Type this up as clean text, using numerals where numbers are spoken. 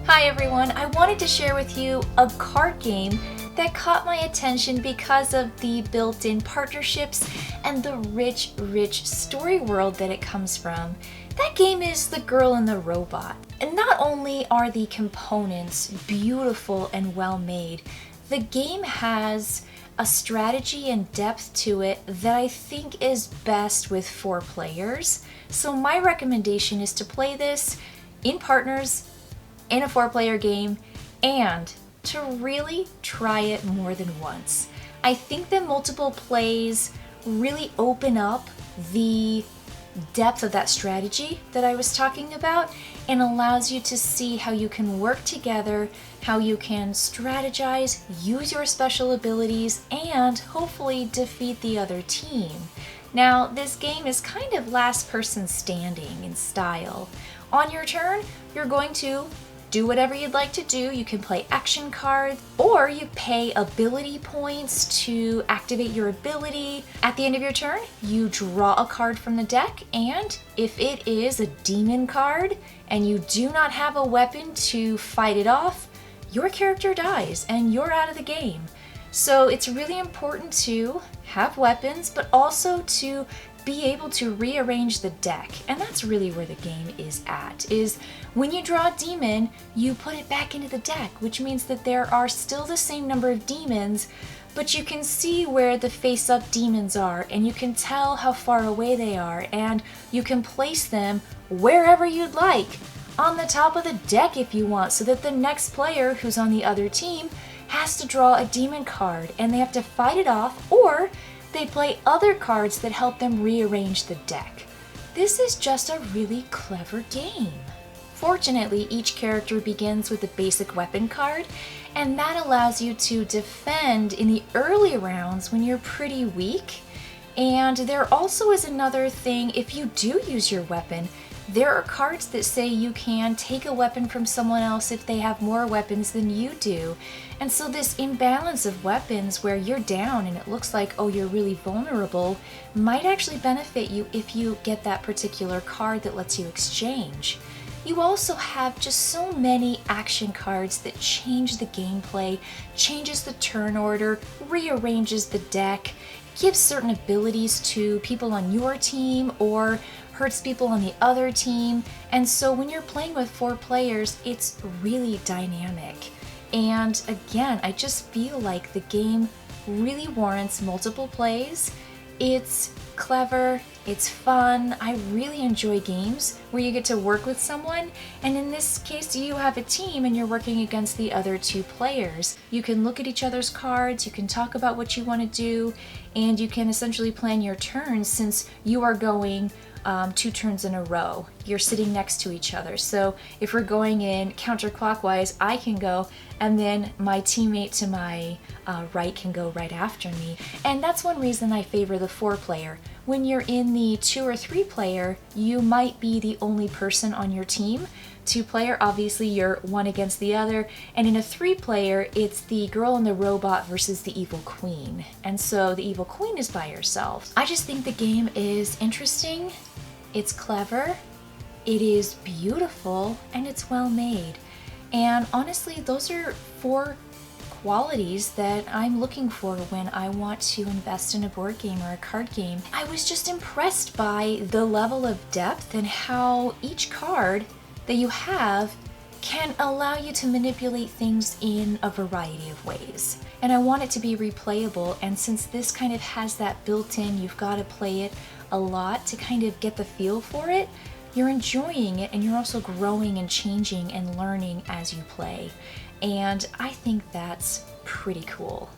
Hi everyone, I wanted to share with you a card game that caught my attention because of the built-in partnerships and the rich story world that it comes from. That game is The Girl and the Robot. And not only are the components beautiful and well made, the game has a strategy and depth to it that I think is best with 4 players. So my recommendation is to play this in partners, in a 4-player game, and to really try it more than once. I think that multiple plays really open up the depth of that strategy that I was talking about and allows you to see how you can work together, how you can strategize, use your special abilities, and hopefully defeat the other team. Now, this game is kind of last person standing in style. On your turn, you're going to do whatever you'd like to do. You can play action cards, or you pay ability points to activate your ability. At the end of your turn, you draw a card from the deck, and if it is a demon card and you do not have a weapon to fight it off, your character dies and you're out of the game. So it's really important to have weapons, but also to be able to rearrange the deck. And that's really where the game is at, is when you draw a demon, you put it back into the deck, which means that there are still the same number of demons, but you can see where the face-up demons are, and you can tell how far away they are, and you can place them wherever you'd like, on the top of the deck if you want, so that the next player who's on the other team has to draw a demon card, and they have to fight it off, or they play other cards that help them rearrange the deck. This is just a really clever game. Fortunately, each character begins with a basic weapon card, and that allows you to defend in the early rounds when you're pretty weak. And there also is another thing: if you do use your weapon, there are cards that say you can take a weapon from someone else if they have more weapons than you do. And so this imbalance of weapons where you're down and it looks like, oh, you're really vulnerable, might actually benefit you if you get that particular card that lets you exchange. You also have just so many action cards that change the gameplay, changes the turn order, rearranges the deck, gives certain abilities to people on your team or hurts people on the other team. And so when you're playing with 4 players, it's really dynamic. And again, I just feel like the game really warrants multiple plays. It's clever, it's fun. I really enjoy games where you get to work with someone, and in this case you have a team and you're working against the other 2 players. You can look at each other's cards, you can talk about what you want to do, and you can essentially plan your turns since you are going 2 turns in a row. You're sitting next to each other. So if we're going in counterclockwise, I can go, and then my teammate to my right can go right after me. And that's one reason I favor the 4-player. When you're in the 2 or 3-player, you might be the only person on your team. 2-player, obviously you're one against the other, and in a 3-player, it's the girl and the robot versus the evil queen. And so the evil queen is by herself. I just think the game is interesting, it's clever, it is beautiful, and it's well made. And honestly, those are 4 qualities that I'm looking for when I want to invest in a board game or a card game. I was just impressed by the level of depth and how each card that you have can allow you to manipulate things in a variety of ways. And I want it to be replayable, and since this kind of has that built-in, you've got to play it a lot to kind of get the feel for it, you're enjoying it and you're also growing and changing and learning as you play. And I think that's pretty cool.